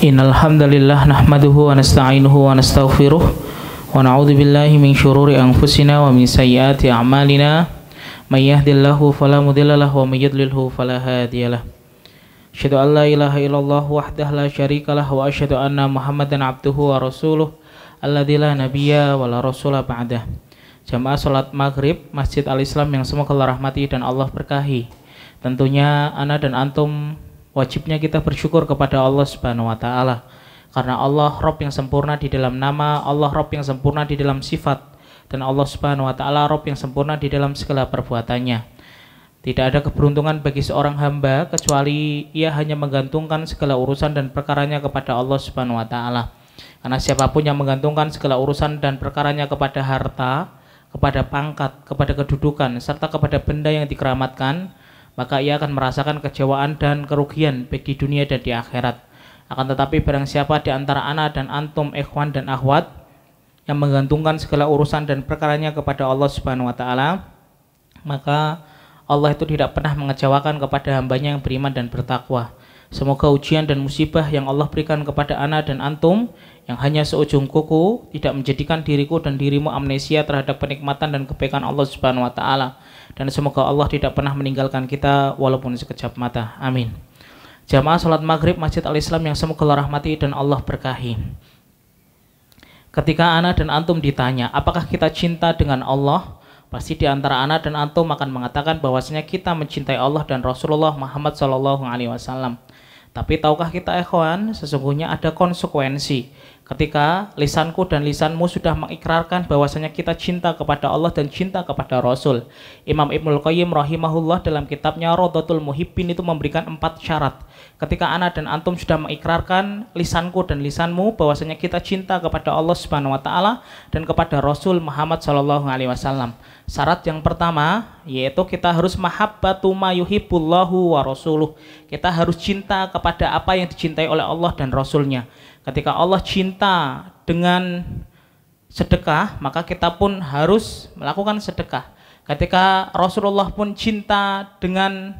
Innal hamdalillah nahmaduhu wa nasta'inuhu wa nastaghfiruh wa na'udzu billahi min syururi anfusina wa min sayyiati a'malina may yahdihillahu fala mudilla lahu wa may yudlilhu fala hadiyalah. Asyhadu an la ilaha illallah wahdahu la syarikalah wa asyhadu anna Muhammadan abduhu wa rasuluh alladzi la nabiyya wa la rasula ba'dah. Jamaah salat maghrib Masjid Al-Islam yang semoga Allah rahmati dan Allah berkahi. Tentunya ana dan antum wajibnya kita bersyukur kepada Allah Subhanahu wa taala karena Allah Rabb yang sempurna di dalam nama, Allah Rabb yang sempurna di dalam sifat, dan Allah Subhanahu wa taala Rabb yang sempurna di dalam segala perbuatannya. Tidak ada keberuntungan bagi seorang hamba kecuali ia hanya menggantungkan segala urusan dan perkaranya kepada Allah Subhanahu wa taala. Karena siapapun yang menggantungkan segala urusan dan perkaranya kepada harta, kepada pangkat, kepada kedudukan, serta kepada benda yang dikeramatkan, maka ia akan merasakan kecewaan dan kerugian baik di dunia dan di akhirat. Akan tetapi barang siapa di antara ana dan antum, ikhwan dan akhwat, yang menggantungkan segala urusan dan perkaranya kepada Allah Subhanahu wa taala, maka Allah itu tidak pernah mengecewakan kepada hambanya yang beriman dan bertakwa. Semoga ujian dan musibah yang Allah berikan kepada ana dan antum yang hanya seujung kuku tidak menjadikan diriku dan dirimu amnesia terhadap kenikmatan dan kebaikan Allah Subhanahu wa taala, dan semoga Allah tidak pernah meninggalkan kita walaupun sekejap mata. Amin. Jamaah salat maghrib Masjid Al-Islam yang semoga Allah rahmati dan Allah berkahi. Ketika ana dan antum ditanya apakah kita cinta dengan Allah, pasti di antara ana dan antum akan mengatakan bahwasanya kita mencintai Allah dan Rasulullah Muhammad SAW. Tapi tahukah kita ikhwan, sesungguhnya ada konsekuensi ketika lisanku dan lisanmu sudah mengikrarkan bahwasanya kita cinta kepada Allah dan cinta kepada Rasul. Imam Ibnul Qayyim rahimahullah dalam kitabnya Rawdatul Muhibbin itu memberikan 4 syarat. Ketika ana dan antum sudah mengikrarkan lisanku dan lisanmu bahwasanya kita cinta kepada Allah Subhanahu wa taala dan kepada Rasul Muhammad SAW. Syarat yang pertama yaitu kita harus mahabbatu ma yuhibbullahu wa rasuluh. Kita harus cinta kepada apa yang dicintai oleh Allah dan Rasulnya. Ketika Allah cinta dengan sedekah, maka kita pun harus melakukan sedekah. Ketika Rasulullah pun cinta dengan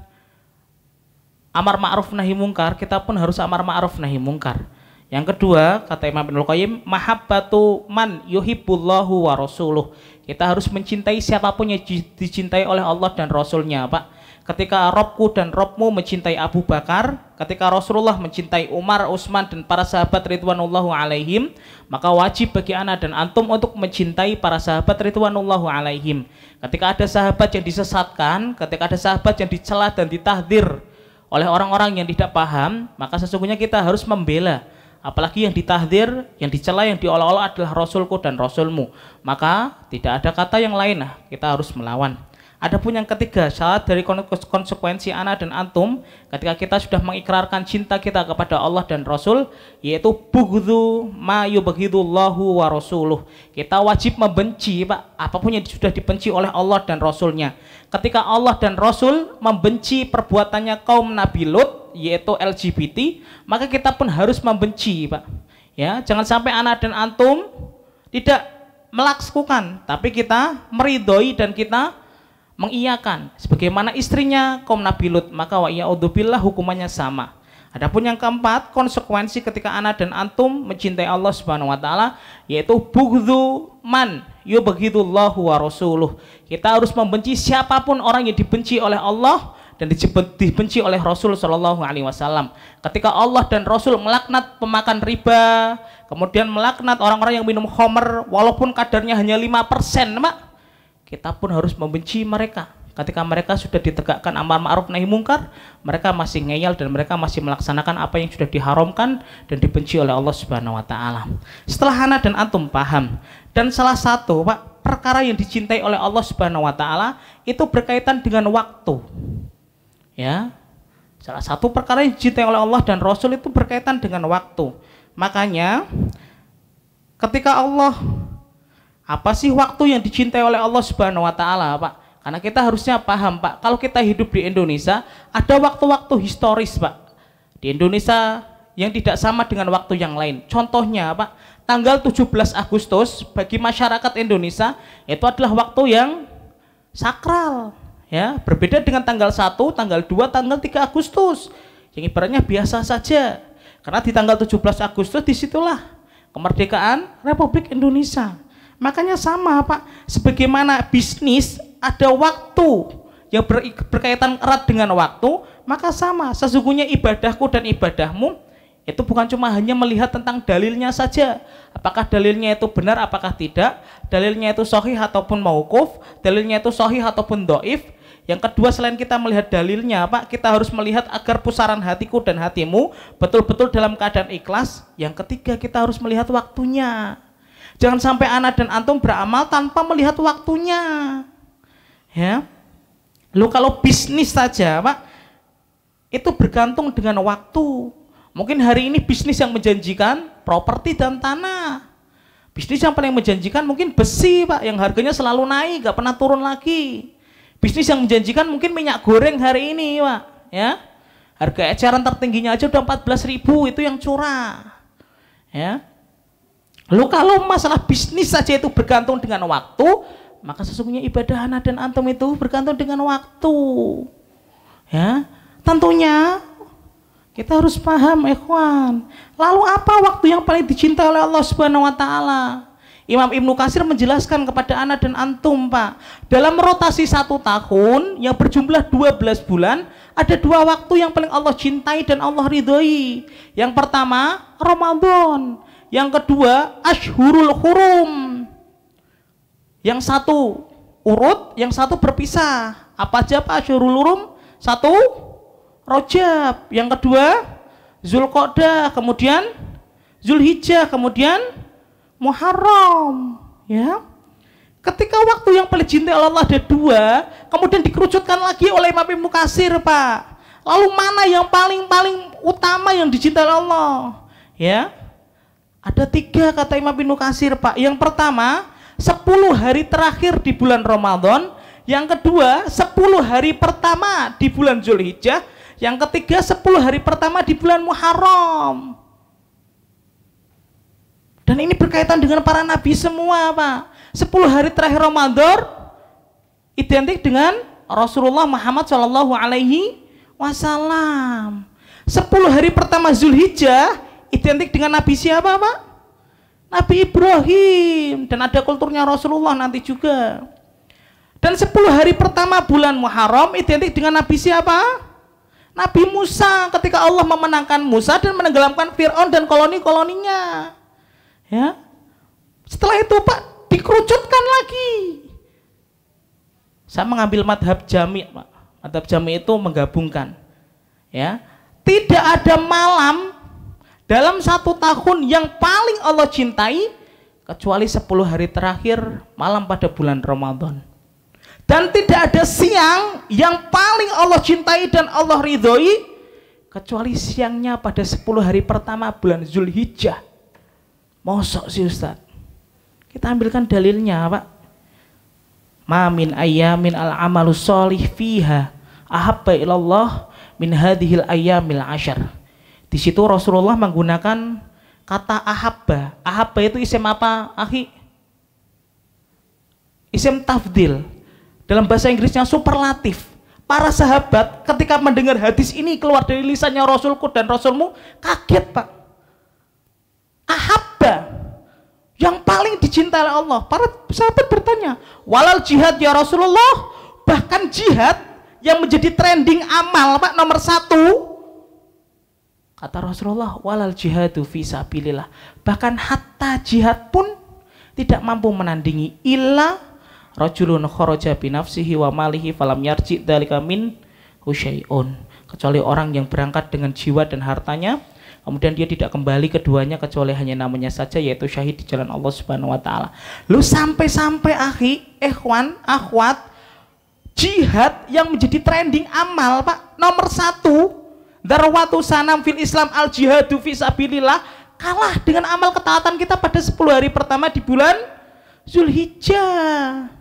amar ma'ruf nahi mungkar, kita pun harus amar ma'ruf nahi mungkar. Yang kedua, kata Imam Ibnul Qayyim, mahabbatu man yuhibbullahu wa rasuluh. Kita harus mencintai siapapun yang dicintai oleh Allah dan Rasulnya, Pak. Ketika Robku dan Robmu mencintai Abu Bakar, ketika Rasulullah mencintai Umar, Utsman dan para sahabat ridwanullahu alaihim, maka wajib bagi ana dan antum untuk mencintai para sahabat ridwanullahu alaihim. Ketika ada sahabat yang disesatkan, ketika ada sahabat yang dicela dan ditahdir oleh orang-orang yang tidak paham, maka sesungguhnya kita harus membela. Apalagi yang ditahdir, yang dicela, yang diolah-olah adalah Rasulku dan Rasulmu, maka tidak ada kata yang lain, kita harus melawan. Adapun yang ketiga, syarat dari konsekuensi ana dan antum ketika kita sudah mengikrarkan cinta kita kepada Allah dan Rasul, yaitu bughdhu ma yubghidullahu wa rasuluh. Kita wajib membenci, Pak, apapun yang sudah dibenci oleh Allah dan Rasulnya. Ketika Allah dan Rasul membenci perbuatannya kaum Nabi Lut, yaitu LGBT, maka kita pun harus membenci, Pak. Ya, jangan sampai ana dan antum tidak melakukan, tapi kita meridhoi dan kita mengiyakan sebagaimana istrinya kaum Nabi Lut, maka wa ya'udzubillah hukumannya sama. Adapun yang keempat, konsekuensi ketika ana dan antum mencintai Allah Subhanahu wa taala, yaitu bughdhu man yubghidullahu wa rasuluh. Kita harus membenci siapapun orang yang dibenci oleh Allah dan dibenci oleh Rasul Shallallahu Alaihi Wasallam. Ketika Allah dan Rasul melaknat pemakan riba, kemudian melaknat orang-orang yang minum khamr walaupun kadarnya hanya 5%, Mak, kita pun harus membenci mereka. Ketika mereka sudah ditegakkan amar ma'ruf nahi mungkar, mereka masih ngeyel dan mereka masih melaksanakan apa yang sudah diharamkan dan dibenci oleh Allah Subhanahu wa taala. Setelah ana dan antum paham, dan salah satu, Pak, perkara yang dicintai oleh Allah Subhanahu wa taala itu berkaitan dengan waktu. Ya. Salah satu perkara yang dicintai oleh Allah dan Rasul itu berkaitan dengan waktu. Makanya ketika Allah, apa sih waktu yang dicintai oleh Allah Subhanahu wa taala, Pak? Karena kita harusnya paham, Pak, kalau kita hidup di Indonesia, ada waktu-waktu historis, Pak. Di Indonesia yang tidak sama dengan waktu yang lain. Contohnya, Pak, tanggal 17 Agustus bagi masyarakat Indonesia itu adalah waktu yang sakral. Ya, berbeda dengan tanggal 1, tanggal 2, tanggal 3 Agustus. Yang ibaratnya biasa saja. Karena di tanggal 17 Agustus disitulah kemerdekaan Republik Indonesia. Makanya sama Pak, sebagaimana bisnis ada waktu yang berkaitan erat dengan waktu, maka sama, sesungguhnya ibadahku dan ibadahmu itu bukan cuma hanya melihat tentang dalilnya saja, apakah dalilnya itu benar apakah tidak, dalilnya itu sahih ataupun mauquf, dalilnya itu sahih ataupun dhaif. Yang kedua, selain kita melihat dalilnya Pak, kita harus melihat agar pusaran hatiku dan hatimu betul-betul dalam keadaan ikhlas. Yang ketiga, kita harus melihat waktunya. Jangan sampai ana dan antum beramal tanpa melihat waktunya. Ya. Lu kalau bisnis saja Pak, itu bergantung dengan waktu. Mungkin hari ini bisnis yang menjanjikan properti dan tanah. Bisnis yang paling menjanjikan mungkin besi Pak, yang harganya selalu naik, gak pernah turun lagi. Bisnis yang menjanjikan mungkin minyak goreng hari ini Pak, ya. Harga eceran tertingginya aja udah 14.000, itu yang curah. Ya. Lalu kalau masalah bisnis saja itu bergantung dengan waktu, maka sesungguhnya ibadah ana dan antum itu bergantung dengan waktu. Ya. Tentunya kita harus paham, ikhwan. Lalu apa waktu yang paling dicintai oleh Allah Subhanahu wa taala? Imam Ibnu Katsir menjelaskan kepada ana dan antum Pak, dalam rotasi 1 tahun yang berjumlah 12 bulan, ada 2 waktu yang paling Allah cintai dan Allah ridhoi. Yang pertama Ramadan, yang kedua Ashhurul Hurum. Yang satu urut, yang satu berpisah. Apa aja Pak Ashhurul Hurum? Satu Rajab, yang kedua Zulqa'dah, kemudian Zulhijjah, kemudian Muharram. Ya. Ketika waktu yang paling cintai Allah ada 2, kemudian dikerucutkan lagi oleh Imam Ibnu Katsir Pak. Lalu mana yang paling utama yang dicintai Allah? Ya. Ada 3 kata Imam Ibnu Katsir Pak. Yang pertama 10 hari terakhir di bulan Ramadan, yang kedua 10 hari pertama di bulan Zulhijjah, yang ketiga 10 hari pertama di bulan Muharram. Dan ini berkaitan dengan para nabi semua Pak. 10 hari terakhir Ramadan identik dengan Rasulullah Muhammad Shallallahu Alaihi Wasallam. 10 hari pertama Zulhijjah identik dengan nabi siapa Pak? Nabi Ibrahim. Dan ada kulturnya Rasulullah nanti juga. Dan 10 hari pertama bulan Muharram identik dengan nabi siapa? Nabi Musa, ketika Allah memenangkan Musa dan menenggelamkan Fir'aun dan koloni-koloninya. Ya. Setelah itu Pak, dikerucutkan lagi. Saya mengambil madhab jami' Pak. Madhab jami' itu menggabungkan. Ya. Tidak ada malam dalam 1 tahun yang paling Allah cintai kecuali 10 hari terakhir malam pada bulan Ramadan. Dan tidak ada siang yang paling Allah cintai dan Allah ridhoi kecuali siangnya pada 10 hari pertama bulan Zulhijjah. Mosok sih Ustaz? Kita ambilkan dalilnya Pak. Ma min ayyamin al-amalu sholih fiha ahabba ilallah min hadhil ayyamil ashar. Di situ Rasulullah menggunakan kata ahabba. Ahabba itu isim apa, akhi? Isim tafdil. Dalam bahasa Inggrisnya superlatif. Para sahabat ketika mendengar hadis ini keluar dari lisannya Rasulku dan Rasulmu, kaget Pak. Ahabba, yang paling dicintai oleh Allah. Para sahabat bertanya, walal jihad ya Rasulullah? Bahkan jihad yang menjadi trending amal Pak nomor 1. Kata Rasulullah, walal jihadu fi sabilillah. Bahkan hatta jihad pun tidak mampu menandingi illa rajulun kharaja bi nafsihi wa malihi falam yarji dzalika min husyai'un. Kecuali orang yang berangkat dengan jiwa dan hartanya, kemudian dia tidak kembali keduanya kecuali hanya namanya saja, yaitu syahid di jalan Allah Subhanahu wa taala. Lu sampai-sampai akhi, ikhwan, akhwat, jihad yang menjadi trending amal Pak nomor 1, darwatu sanam fil Islam al jihadu fi sabilillah, kalah dengan amal ketaatan kita pada 10 hari pertama di bulan Zulhijjah.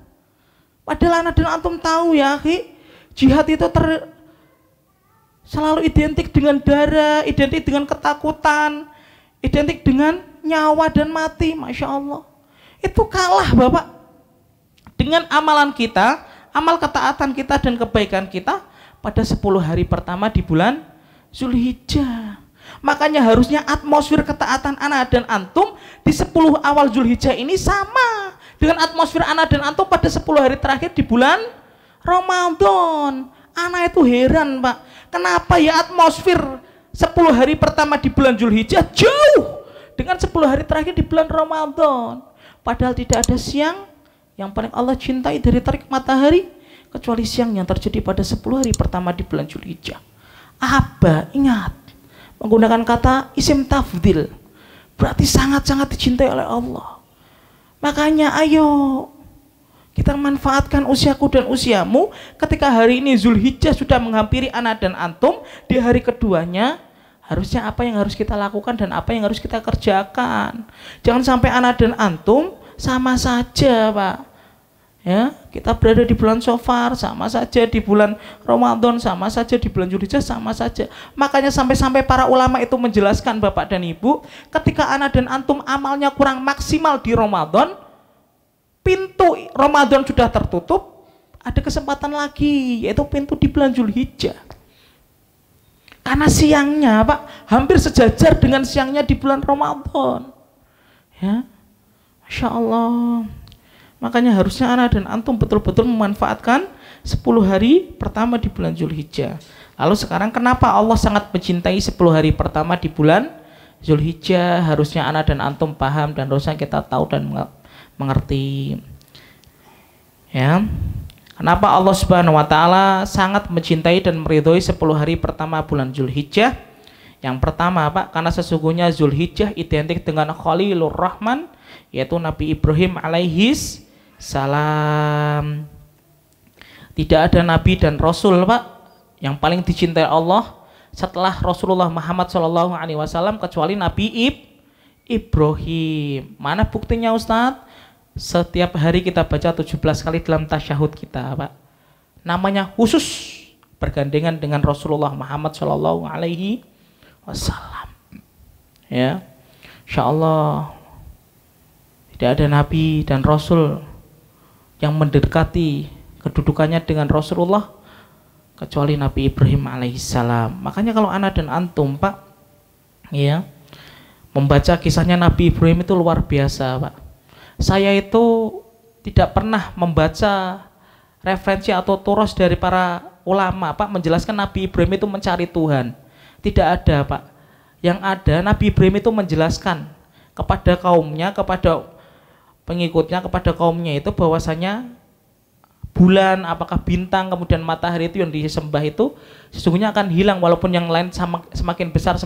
Padahal anak dan antum tahu ya akhi, jihad itu selalu identik dengan darah, identik dengan ketakutan, identik dengan nyawa dan mati. Masya Allah, itu kalah Bapak dengan amalan kita, amal ketaatan kita dan kebaikan kita pada 10 hari pertama di bulan Zulhijjah. Makanya harusnya atmosfer ketaatan ana dan antum di 10 awal Zulhijjah ini sama dengan atmosfer ana dan antum pada 10 hari terakhir di bulan Ramadan. Ana itu heran, Pak. Kenapa ya atmosfer 10 hari pertama di bulan Zulhijjah jauh dengan 10 hari terakhir di bulan Ramadan. Padahal tidak ada siang yang paling Allah cintai dari terik matahari kecuali siang yang terjadi pada 10 hari pertama di bulan Zulhijjah. Apa? Ingat, menggunakan kata isim tafdil berarti sangat-sangat dicintai oleh Allah. Makanya ayo kita manfaatkan usiaku dan usiamu ketika hari ini Zulhijjah sudah menghampiri ana dan antum. Di hari keduanya harusnya apa yang harus kita lakukan dan apa yang harus kita kerjakan. Jangan sampai ana dan antum sama saja, Pak. Ya, kita berada di bulan Shofar sama saja, di bulan Ramadan sama saja, di bulan Zulhijjah sama saja. Makanya sampai-sampai para ulama itu menjelaskan, Bapak dan Ibu, ketika ana dan antum amalnya kurang maksimal di Ramadan, pintu Ramadan sudah tertutup, ada kesempatan lagi, yaitu pintu di bulan Zulhijjah. Karena siangnya, Pak, hampir sejajar dengan siangnya di bulan Ramadan. Ya, Masya Allah. Makanya harusnya ana dan antum betul-betul memanfaatkan 10 hari pertama di bulan Zulhijjah. Lalu sekarang kenapa Allah sangat mencintai 10 hari pertama di bulan Zulhijjah? Harusnya ana dan antum paham dan harusnya kita tahu dan mengerti. Ya. Kenapa Allah Subhanahu wa taala sangat mencintai dan meridhoi 10 hari pertama bulan Zulhijjah? Yang pertama, Pak, karena sesungguhnya Zulhijjah identik dengan Khalilur Rahman, yaitu Nabi Ibrahim alaihis salam. Tidak ada nabi dan rasul, Pak, yang paling dicintai Allah setelah Rasulullah Muhammad SAW kecuali Nabi Ibrahim. Mana buktinya, Ustadz? Setiap hari kita baca 17 kali dalam tasyahud kita, Pak. Namanya khusus bergandengan dengan Rasulullah Muhammad SAW. Ya, Insya Allah tidak ada nabi dan rasul yang mendekati kedudukannya dengan Rasulullah kecuali Nabi Ibrahim alaihissalam. Makanya kalau ana dan antum, Pak, ya, membaca kisahnya Nabi Ibrahim itu luar biasa, Pak. Saya itu tidak pernah membaca referensi atau turos dari para ulama, Pak, menjelaskan Nabi Ibrahim itu mencari Tuhan. Tidak ada, Pak. Yang ada Nabi Ibrahim itu menjelaskan kepada kaumnya, kepada pengikutnya, kepada kaumnya itu bahwasanya bulan, apakah bintang, kemudian matahari itu yang disembah itu sesungguhnya akan hilang walaupun yang lain semakin besar,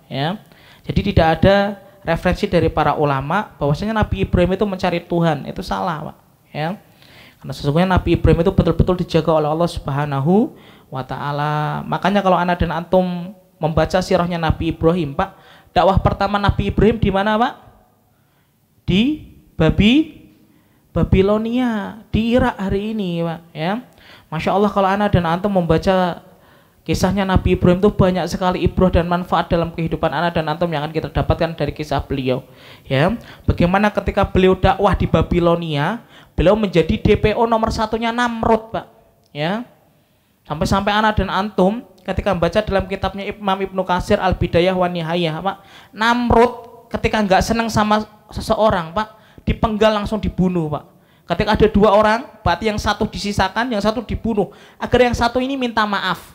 ya. Jadi tidak ada referensi dari para ulama bahwasanya Nabi Ibrahim itu mencari Tuhan. Itu salah, Pak, ya. Karena sesungguhnya Nabi Ibrahim itu betul-betul dijaga oleh Allah Subhanahu wa ta'ala. Makanya kalau ana dan antum membaca sirahnya Nabi Ibrahim, Pak, dakwah pertama Nabi Ibrahim di mana, Pak? Di Babilonia, di Irak hari ini, Pak, ya. Masya Allah kalau ana dan antum membaca kisahnya Nabi Ibrahim itu banyak sekali ibrah dan manfaat dalam kehidupan ana dan antum yang akan kita dapatkan dari kisah beliau, ya. Bagaimana ketika beliau dakwah di Babilonia, beliau menjadi DPO nomor satunya Namrud, Pak, ya. Sampai-sampai ana dan antum ketika membaca dalam kitabnya Imam Ibnu Katsir Al-Bidayah wa Nihayah, Pak, Namrud ketika nggak senang sama seseorang, Pak, dipenggal langsung dibunuh, Pak. Ketika ada 2 orang, berarti yang satu disisakan, yang satu dibunuh, agar yang satu ini minta maaf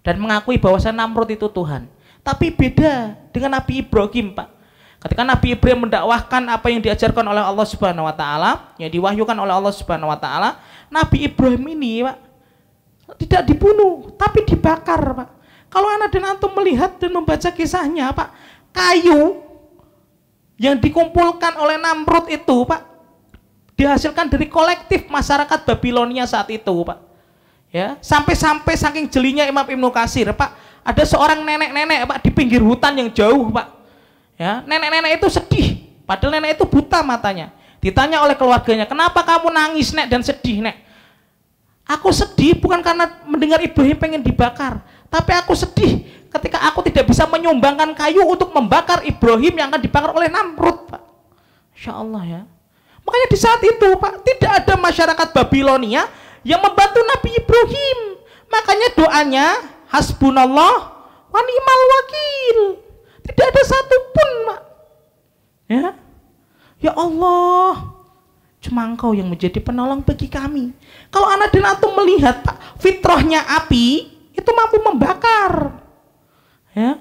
dan mengakui bahwa Namrud itu Tuhan. Tapi beda dengan Nabi Ibrahim, Pak. Ketika Nabi Ibrahim mendakwahkan apa yang diajarkan oleh Allah Subhanahu wa taala, yang diwahyukan oleh Allah Subhanahu wa taala, Nabi Ibrahim ini, Pak, tidak dibunuh, tapi dibakar, Pak. Kalau anak dan antum melihat dan membaca kisahnya, Pak, kayu yang dikumpulkan oleh Namrud itu, Pak, dihasilkan dari kolektif masyarakat Babilonia saat itu, Pak. Ya, sampai-sampai saking jelinya Imam Ibnu Katsir, Pak, ada seorang nenek-nenek, Pak, di pinggir hutan yang jauh, Pak. Ya, nenek-nenek itu sedih, padahal nenek itu buta matanya. Ditanya oleh keluarganya, "Kenapa kamu nangis, Nek, dan sedih, Nek?" "Aku sedih bukan karena mendengar Ibrahim pengen dibakar, tapi aku sedih ketika aku tidak bisa menyumbangkan kayu untuk membakar Ibrahim yang akan dibakar oleh Namrud, Pak." Insya Allah, ya. Makanya di saat itu, Pak, tidak ada masyarakat Babilonia yang membantu Nabi Ibrahim. Makanya doanya hasbunallah wa ni'mal wakil. Tidak ada satupun, Pak. Ya. Ya Allah, cuma Engkau yang menjadi penolong bagi kami. Kalau anak dan antum melihat, Pak, fitrahnya api itu mampu membakar. Ya.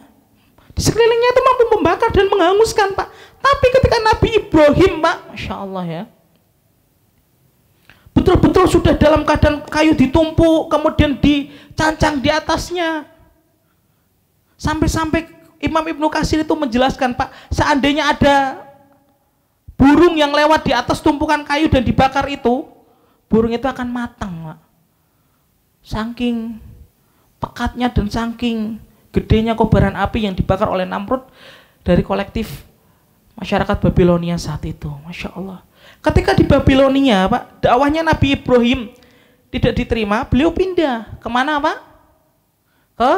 Di sekelilingnya itu mampu membakar dan menghanguskan, Pak. Tapi ketika Nabi Ibrahim, Pak, Masya Allah ya, betul-betul sudah dalam keadaan kayu ditumpuk, kemudian dicancang di atasnya. Sampai-sampai Imam Ibnu Katsir itu menjelaskan, Pak, seandainya ada burung yang lewat di atas tumpukan kayu dan dibakar itu, burung itu akan matang, Pak. Saking pekatnya dan saking gedenya kobaran api yang dibakar oleh Namrud dari kolektif masyarakat Babilonia saat itu. Masya Allah. Ketika di Babilonia, Pak, dakwahnya Nabi Ibrahim tidak diterima, beliau pindah. Kemana, Pak? Ke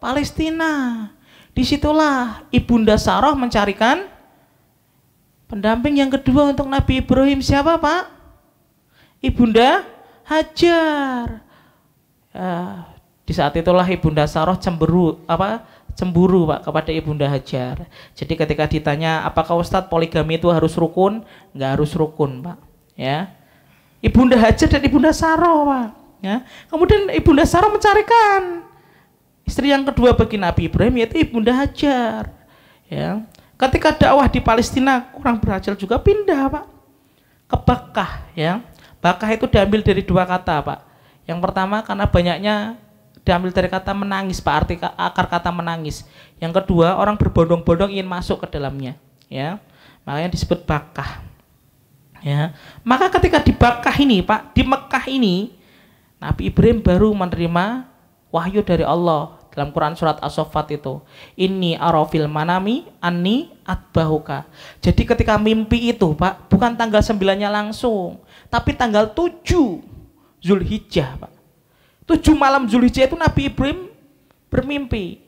Palestina. Disitulah Ibunda Sarah mencarikan pendamping yang kedua untuk Nabi Ibrahim. Siapa, Pak? Ibunda Hajar. Di saat itulah Ibunda Sarah cemburu, Pak, kepada Ibunda Hajar. Jadi ketika ditanya, apakah Ustadz poligami itu harus rukun? Nggak harus rukun, Pak. Ya, Ibunda Hajar dan Ibunda Sarah, Pak. Ya, kemudian Ibunda Sarah mencarikan istri yang kedua bagi Nabi Ibrahim, yaitu Ibunda Hajar. Ya, ketika dakwah di Palestina kurang berhasil juga, pindah, Pak, ke Bakkah. Ya, Bakkah itu diambil dari dua kata, Pak. Yang pertama karena banyaknya diambil dari kata menangis, Pak, arti akar kata menangis. Yang kedua, orang berbondong-bondong ingin masuk ke dalamnya, ya. Makanya disebut Bakkah. Ya. Maka ketika di Bakkah ini, Pak, di Mekah ini, Nabi Ibrahim baru menerima wahyu dari Allah dalam Quran surat As-Saffat itu. Inni arafil manami anni atbahuka. Jadi ketika mimpi itu, Pak, bukan tanggal 9-nya langsung, tapi tanggal 7 Zulhijjah, Pak. 7 malam Zulhijjah itu Nabi Ibrahim bermimpi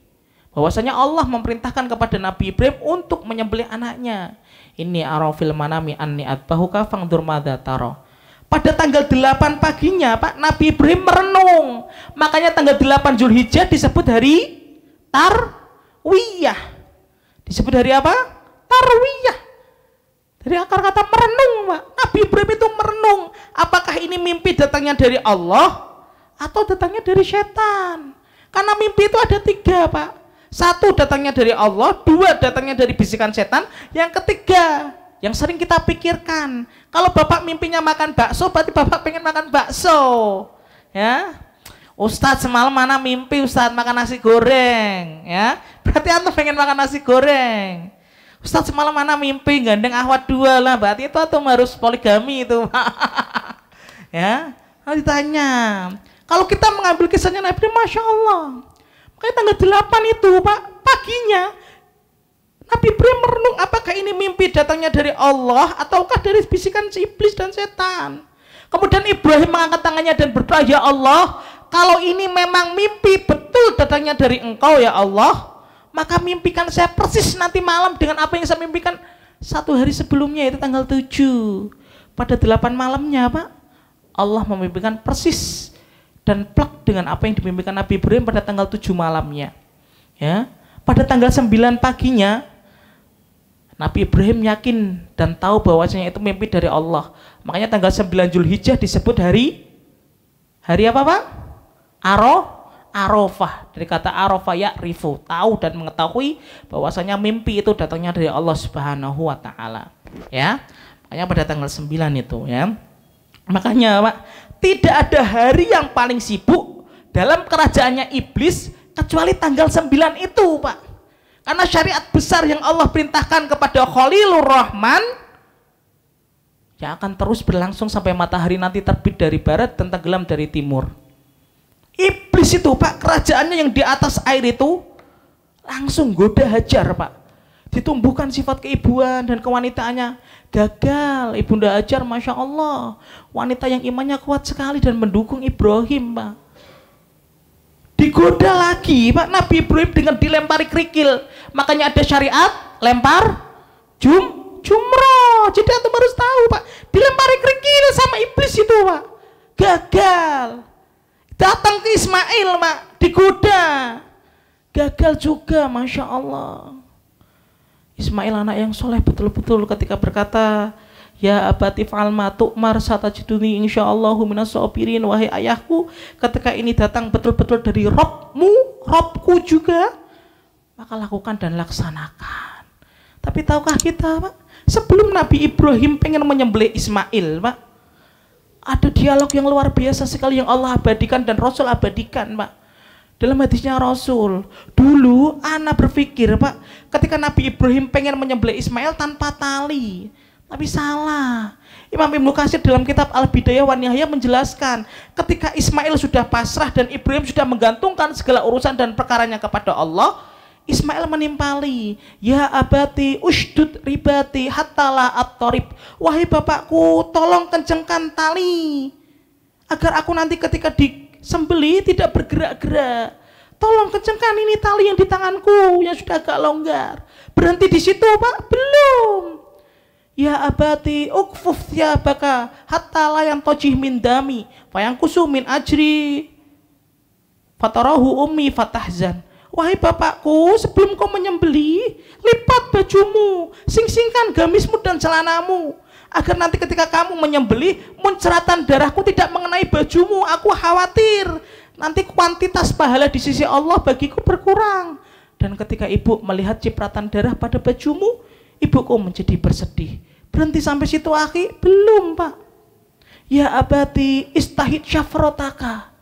bahwasanya Allah memerintahkan kepada Nabi Ibrahim untuk menyembelih anaknya. Ini arafil manami anni atbahuka fangdur madza tara. Pada tanggal 8 paginya, Pak, Nabi Ibrahim merenung. Makanya tanggal 8 Zulhijjah disebut hari Tarwiyah. Disebut hari apa? Tarwiyah. Dari akar kata merenung, Pak. Nabi Ibrahim itu merenung. Apakah ini mimpi datangnya dari Allah atau datangnya dari setan? Karena mimpi itu ada 3, Pak. 1 datangnya dari Allah, 2 datangnya dari bisikan setan, yang ketiga yang sering kita pikirkan, kalau Bapak mimpinya makan bakso, berarti Bapak pengen makan bakso. Ya, Ustadz semalam mana mimpi Ustadz makan nasi goreng, ya, berarti Anda pengen makan nasi goreng. Ustadz semalam mana mimpi gandeng ahwat 2 lah, berarti itu atau harus poligami itu. Ya, kalau ditanya, kalau kita mengambil kisahnya Nabi, Masya Allah, makanya tanggal 8 itu, Pak, paginya Nabi Ibrahim merenung, apakah ini mimpi datangnya dari Allah ataukah dari bisikan si iblis dan setan. Kemudian Ibrahim mengangkat tangannya dan berdoa, ya Allah, kalau ini memang mimpi betul datangnya dari Engkau ya Allah, maka mimpikan saya persis nanti malam dengan apa yang saya mimpikan 1 hari sebelumnya, itu tanggal 7. Pada 8 malamnya, Pak, Allah memimpikan persis dan plek dengan apa yang dimimpikan Nabi Ibrahim pada tanggal 7 malamnya. Ya, pada tanggal 9 paginya Nabi Ibrahim yakin dan tahu bahwasanya itu mimpi dari Allah. Makanya tanggal 9 Zulhijjah disebut hari apa, Pak? Arafah. Dari kata Arafah ya'rifu, tahu dan mengetahui bahwasanya mimpi itu datangnya dari Allah Subhanahu wa taala. Ya. Makanya pada tanggal 9 itu, ya. Makanya, Pak, tidak ada hari yang paling sibuk dalam kerajaannya iblis kecuali tanggal 9 itu, Pak. Karena syariat besar yang Allah perintahkan kepada Khalilur Rahman yang akan terus berlangsung sampai matahari nanti terbit dari barat dan tenggelam dari timur. Iblis itu, Pak, kerajaannya yang di atas air itu langsung goda Hajar, Pak. Ditumbuhkan sifat keibuan dan kewanitaannya. Gagal. Ibunda Hajar, Masya Allah, wanita yang imannya kuat sekali dan mendukung Ibrahim, Pak. Digoda lagi, Pak, Nabi Ibrahim dengan dilempari kerikil. Makanya ada syariat lempar jumroh. Jadi antum harus tahu, Pak, dilempari kerikil sama iblis itu, Pak, gagal. Datang ke Ismail, Pak, digoda. Gagal juga, Masya Allah. Ismail anak yang soleh betul-betul ketika berkata, ya abati fa'al ma tu'mar satajiduni insyaallahu minas sabirin. Wahai ayahku, ketika ini datang betul-betul dari Robku juga, maka lakukan dan laksanakan. Tapi tahukah kita, Pak, sebelum Nabi Ibrahim pengen menyembelih Ismail, Pak, ada dialog yang luar biasa sekali yang Allah abadikan dan Rasul abadikan, Pak. Dalam hadisnya Rasul, dulu anak berpikir, Pak, ketika Nabi Ibrahim pengen menyembelih Ismail tanpa tali, tapi salah. Imam Ibnu Katsir dalam kitab Al-Bidayah wan Nihayah menjelaskan, ketika Ismail sudah pasrah dan Ibrahim sudah menggantungkan segala urusan dan perkaranya kepada Allah, Ismail menimpali, ya abati ushdud ribati hatta la at-tarib. Wahai bapakku, tolong kencengkan tali agar aku nanti ketika disembelih tidak bergerak-gerak. Tolong kencengkan ini tali yang di tanganku yang sudah agak longgar. Berhenti di situ, Pak? Belum. Ya abati ukfuf thiyabaka hatta la yantajih min dami fa yanqusu min ajri fatarahu ummi fatahzan. Wahai bapakku, sebelum kau menyembelih, lipat bajumu, sing-singkan gamismu dan celanamu, agar nanti ketika kamu menyembelih, munceratan darahku tidak mengenai bajumu. Aku khawatir nanti kuantitas pahala di sisi Allah bagiku berkurang. Dan ketika ibu melihat cipratan darah pada bajumu, ibuku menjadi bersedih. Berhenti sampai situ, akhi? Belum, Pak. Ya abati istahid syafrotaka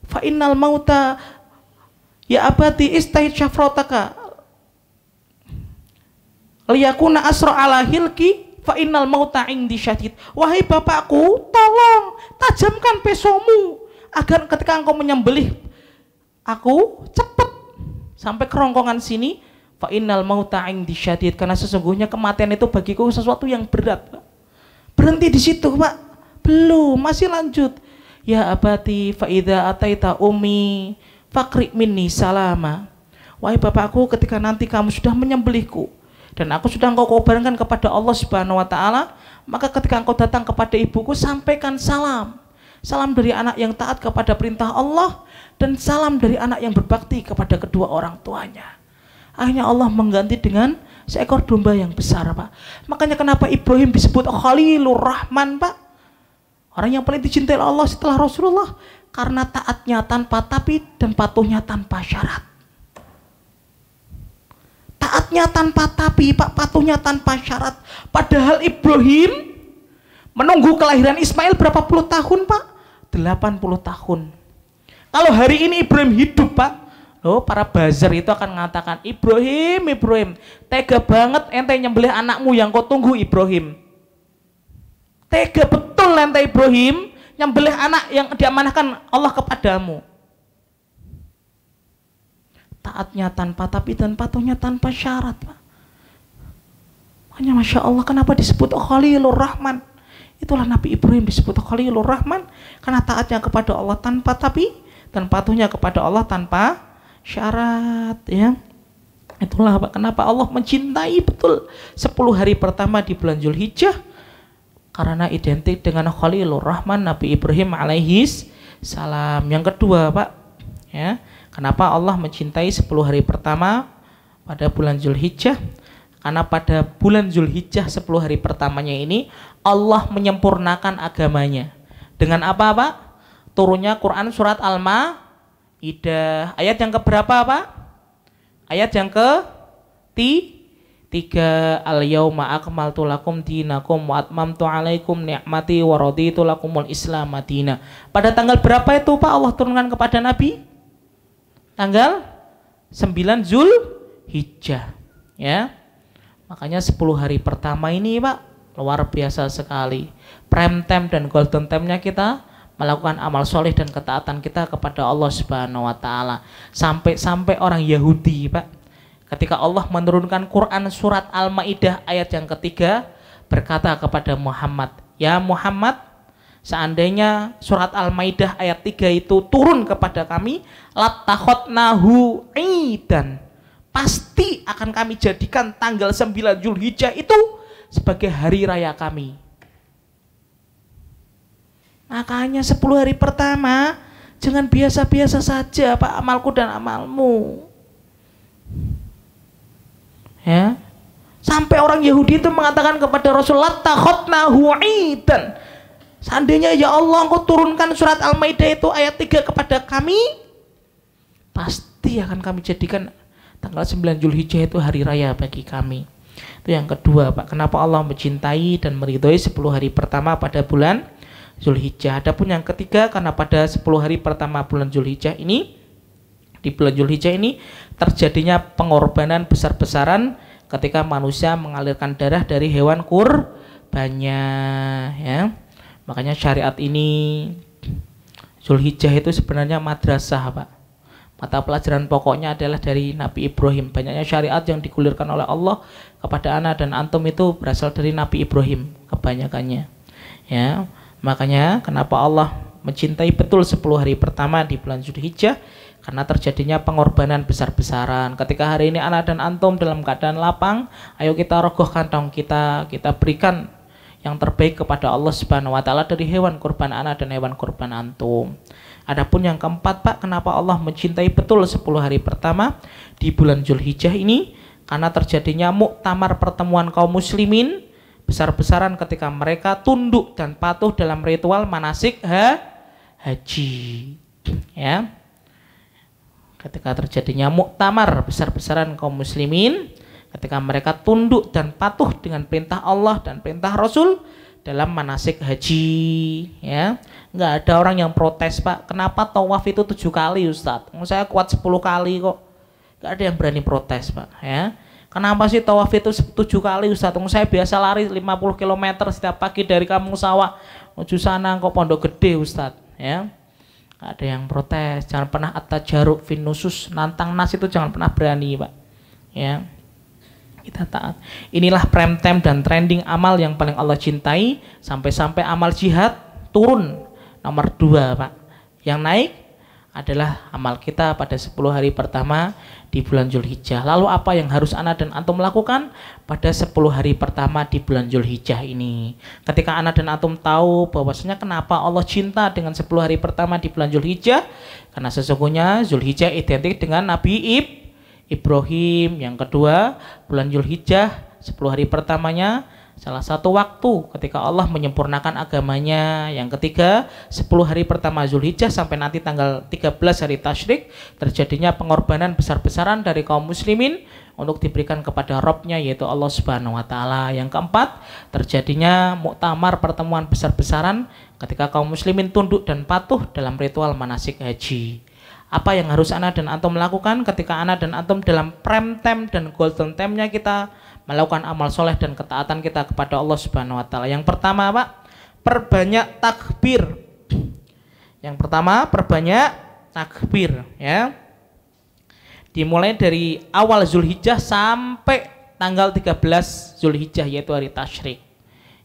fa innal mauta. Ya abati istahid syafrotaka liyakuna asra ala hilki fa innal mauta indi syadid. Wahai bapakku, tolong tajamkan pesomu agar ketika engkau menyembelih aku cepat sampai kerongkongan sini. Fa innal mauta indi syadid, karena sesungguhnya kematian itu bagiku sesuatu yang berat, Pak. Berhenti di situ, Pak? Belum, masih lanjut. Ya abati fa idza ataita ummi fakri minni salama. Wahai bapakku, ketika nanti kamu sudah menyembelihku dan aku sudah engkau kobarkan kepada Allah Subhanahu wa taala, maka ketika engkau datang kepada ibuku, sampaikan salam. Salam dari anak yang taat kepada perintah Allah dan salam dari anak yang berbakti kepada kedua orang tuanya. Akhirnya Allah mengganti dengan seekor domba yang besar, Pak. Makanya kenapa Ibrahim disebut Khalilur Rahman, Pak? Orang yang paling dicintai Allah setelah Rasulullah, karena taatnya tanpa tapi dan patuhnya tanpa syarat. Taatnya tanpa tapi, Pak, patuhnya tanpa syarat. Padahal Ibrahim menunggu kelahiran Ismail berapa puluh tahun, Pak? 80 tahun. Kalau hari ini Ibrahim hidup, Pak, loh, para buzzer itu akan mengatakan, Ibrahim, tega banget ente nyembelih anakmu yang kau tunggu, Ibrahim. Tega betul ente Ibrahim nyembelih anak yang diamanahkan Allah kepadamu. Taatnya tanpa tapi dan patuhnya tanpa syarat, Pak. Hanya Masya Allah, kenapa disebut Khalilur Rahman? Itulah Nabi Ibrahim disebut Khalilur Rahman, karena taatnya kepada Allah tanpa tapi dan patuhnya kepada Allah tanpa syarat, ya. Itulah Pak, kenapa Allah mencintai betul 10 hari pertama di bulan Zulhijjah, karena identik dengan Khalilur Rahman Nabi Ibrahim alaihis salam. Yang kedua, Pak, ya, kenapa Allah mencintai 10 hari pertama pada bulan Zulhijjah? Karena pada bulan Zulhijjah 10 hari pertamanya ini Allah menyempurnakan agamanya. Dengan apa, Pak? Turunnya Quran surat Al-Maidah. Ayat yang keberapa, Pak? Ayat yang ke-3. Al-yauma akmaltu lakum dinakum wa atmamtu alaikum ni'mati wa raditu lakumul Islam madina. Pada tanggal berapa itu, Pak, Allah turunkan kepada Nabi? Tanggal 9 Zulhijjah, ya. Makanya 10 hari pertama ini, Pak, luar biasa sekali. Prime time dan golden time-nya kita melakukan amal soleh dan ketaatan kita kepada Allah Subhanahu wa taala. Sampai orang Yahudi, Pak, ketika Allah menurunkan Quran surat Al-Maidah ayat yang ketiga, berkata kepada Muhammad, ya Muhammad, seandainya surat Al-Maidah ayat 3 itu turun kepada kami, latakhotnahu idan, pasti akan kami jadikan tanggal 9 Zulhijjah itu sebagai hari raya kami. Makanya 10 hari pertama jangan biasa-biasa saja, Pak, amalku dan amalmu. Ya. Sampai orang Yahudi itu mengatakan kepada Rasulullah, takhotnahu idan. Seandainya ya Allah engkau turunkan surat Al-Maidah itu ayat 3 kepada kami, pasti akan kami jadikan tanggal 9 Zulhijjah itu hari raya bagi kami. Itu yang kedua, Pak. Kenapa Allah mencintai dan meridhoi 10 hari pertama pada bulan Zulhijjah. Adapun yang ketiga, karena pada 10 hari pertama bulan Zulhijjah ini, di bulan Zulhijjah ini terjadinya pengorbanan besar-besaran ketika manusia mengalirkan darah dari hewan kurbannya, ya. Makanya syariat ini Zulhijjah itu sebenarnya madrasah, Pak. Mata pelajaran pokoknya adalah dari Nabi Ibrahim. Banyaknya syariat yang digulirkan oleh Allah kepada ana dan antum itu berasal dari Nabi Ibrahim kebanyakannya. Ya, makanya kenapa Allah mencintai betul 10 hari pertama di bulan Zulhijjah, karena terjadinya pengorbanan besar-besaran. Ketika hari ini anak dan antum dalam keadaan lapang, ayo kita rogoh kantong kita berikan yang terbaik kepada Allah Subhanahu wa taala dari hewan kurban anak dan hewan kurban antum. Adapun yang keempat, Pak, kenapa Allah mencintai betul 10 hari pertama di bulan Zulhijjah ini? Karena terjadinya muktamar pertemuan kaum muslimin besar-besaran ketika mereka tunduk dan patuh dalam ritual manasik haji. Ya. Ketika terjadinya muktamar besar-besaran kaum muslimin, ketika mereka tunduk dan patuh dengan perintah Allah dan perintah Rasul dalam manasik haji, ya. Nggak ada orang yang protes, Pak, kenapa tawaf itu 7 kali, Ustadz? Saya kuat 10 kali kok. Nggak ada yang berani protes, Pak, ya. Kenapa sih tawaf itu 7 kali, Ustadz? Saya biasa lari 50 km setiap pagi dari Kampung Sawah menuju sana kok Pondok Gede, Ustadz, ya. Nggak ada yang protes. Jangan pernah at-tajaruk fin nusus, nantang nas itu jangan pernah berani, Pak, ya. Kita taat. Inilah prime time dan trending amal yang paling Allah cintai, sampai-sampai amal jihad turun nomor 2, Pak. Yang naik adalah amal kita pada 10 hari pertama di bulan Zulhijjah. Lalu apa yang harus ana dan antum lakukan pada 10 hari pertama di bulan Zulhijjah ini? Ketika ana dan antum tahu bahwasanya kenapa Allah cinta dengan 10 hari pertama di bulan Zulhijjah, karena sesungguhnya Zulhijjah identik dengan Nabi Ibrahim. Yang kedua, bulan Zulhijjah 10 hari pertamanya salah satu waktu ketika Allah menyempurnakan agamanya. Yang ketiga, 10 hari pertama Zulhijjah sampai nanti tanggal 13 hari Tasyrik terjadinya pengorbanan besar-besaran dari kaum muslimin untuk diberikan kepada Robnya, yaitu Allah Subhanahu wa taala. Yang keempat, terjadinya muktamar pertemuan besar-besaran ketika kaum muslimin tunduk dan patuh dalam ritual manasik haji. Apa yang harus ana dan antum lakukan ketika ana dan antum dalam prime time dan golden time-nya kita melakukan amal soleh dan ketaatan kita kepada Allah Subhanahu wa taala? Yang pertama, Pak, perbanyak takbir. Yang pertama, perbanyak takbir, ya. Dimulai dari awal Zulhijjah sampai tanggal 13 Zulhijjah, yaitu hari Tasyrik,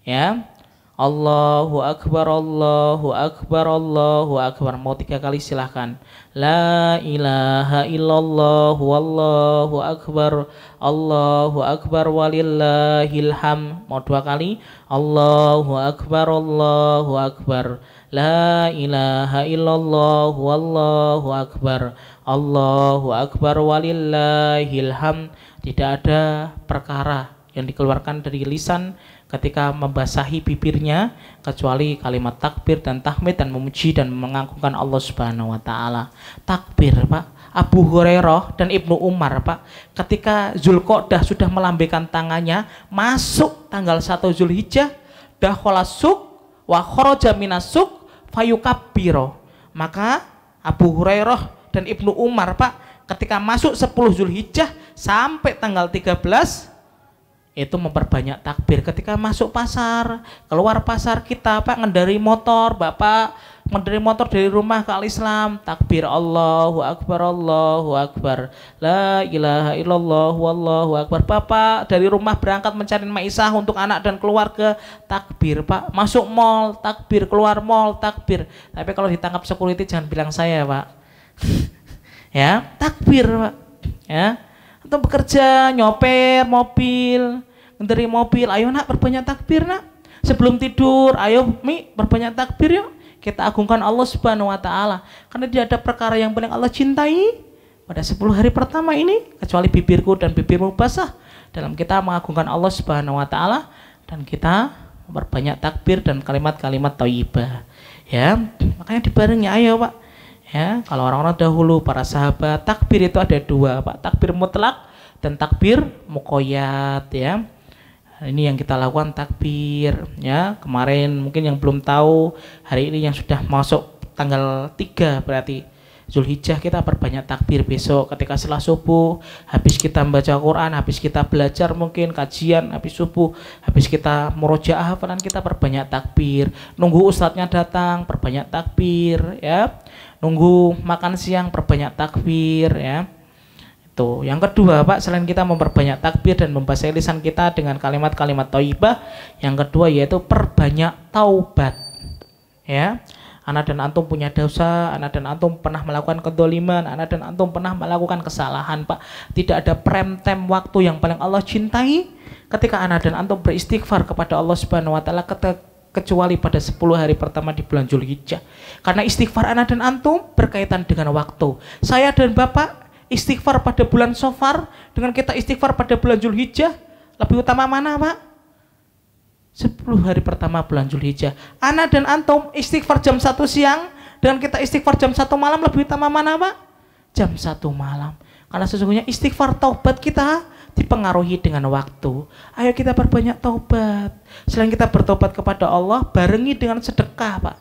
ya. Allahu Akbar, Allahu Akbar, Allahu Akbar. Mau 3 kali silahkan. La ilaha illallah, wallahu akbar, Allahu akbar, walillahil ham. Mau 2 kali. Allahu Akbar, Allahu Akbar. La ilaha illallah, wallahu akbar, Allahu akbar, walillahil ham. Tidak ada perkara yang dikeluarkan dari lisan ketika membasahi bibirnya kecuali kalimat takbir dan tahmid dan memuji dan mengagungkan Allah Subhanahu wa taala. Takbir, Pak. Abu Hurairah dan Ibnu Umar, Pak, ketika Zulqa'dah sudah melambaikan tangannya masuk tanggal 1 Zulhijjah, dakhala suq wa kharaja minas suq fayukabbiro. Maka Abu Hurairah dan Ibnu Umar, Pak, ketika masuk 10 Zulhijjah sampai tanggal 13 itu memperbanyak takbir. Ketika masuk pasar, keluar pasar kita, Pak, ngendari motor, Bapak ngendari motor dari rumah ke Al-Islam, takbir Allahu Akbar, Allahu Akbar, la ilaha illallah, wallahu akbar. Bapak dari rumah berangkat mencari maisah untuk anak dan keluarga, takbir, Pak. Masuk mall, takbir. Keluar mall, takbir. Tapi kalau ditangkap security jangan bilang saya, Pak. Ya, takbir, Pak. Ya. Untuk bekerja, nyopir mobil, ngendari mobil, ayo nak perbanyak takbir, nak. Sebelum tidur, ayo Mi perbanyak takbir yuk. Kita agungkan Allah Subhanahu wa taala. Karena tidak ada perkara yang paling Allah cintai pada 10 hari pertama ini kecuali bibirku dan bibirmu basah dalam kita mengagungkan Allah Subhanahu wa taala dan kita memperbanyak takbir dan kalimat-kalimat thayyibah. Ya, makanya dibarengi ayo Pak. Ya, kalau orang-orang dahulu para sahabat takbir itu ada dua Pak, takbir mutlak dan takbir muqayyad ya. Ini yang kita lakukan takbir ya. Kemarin mungkin yang belum tahu, hari ini yang sudah masuk tanggal 3 berarti Zulhijjah, kita perbanyak takbir. Besok ketika setelah subuh, habis kita membaca Quran, habis kita belajar mungkin kajian, habis subuh, habis kita murojaah hafalan, kita perbanyak takbir. Nunggu ustadznya datang, perbanyak takbir ya. Nunggu makan siang, perbanyak takbir ya. Itu. Yang kedua Pak, selain kita memperbanyak takbir dan membasahi lisan kita dengan kalimat-kalimat thayyibah, yang kedua yaitu perbanyak taubat ya. Ana dan antum punya dosa, ana dan antum pernah melakukan kezaliman, ana dan antum pernah melakukan kesalahan Pak. Tidak ada prime time waktu yang paling Allah cintai ketika ana dan antum beristighfar kepada Allah Subhanahu wa taala kecuali pada 10 hari pertama di bulan Zulhijjah. Karena istighfar ana dan antum berkaitan dengan waktu. Saya dan Bapak istighfar pada bulan Safar dengan kita istighfar pada bulan Zulhijjah, lebih utama mana Pak? 10 hari pertama bulan Zulhijjah. Ana dan antum istighfar jam 1 siang dengan kita istighfar jam 1 malam, lebih utama mana Pak? Jam 1 malam. Karena sesungguhnya istighfar taubat kita dipengaruhi dengan waktu. Ayo kita perbanyak taubat. Selain kita bertobat kepada Allah, barengi dengan sedekah Pak.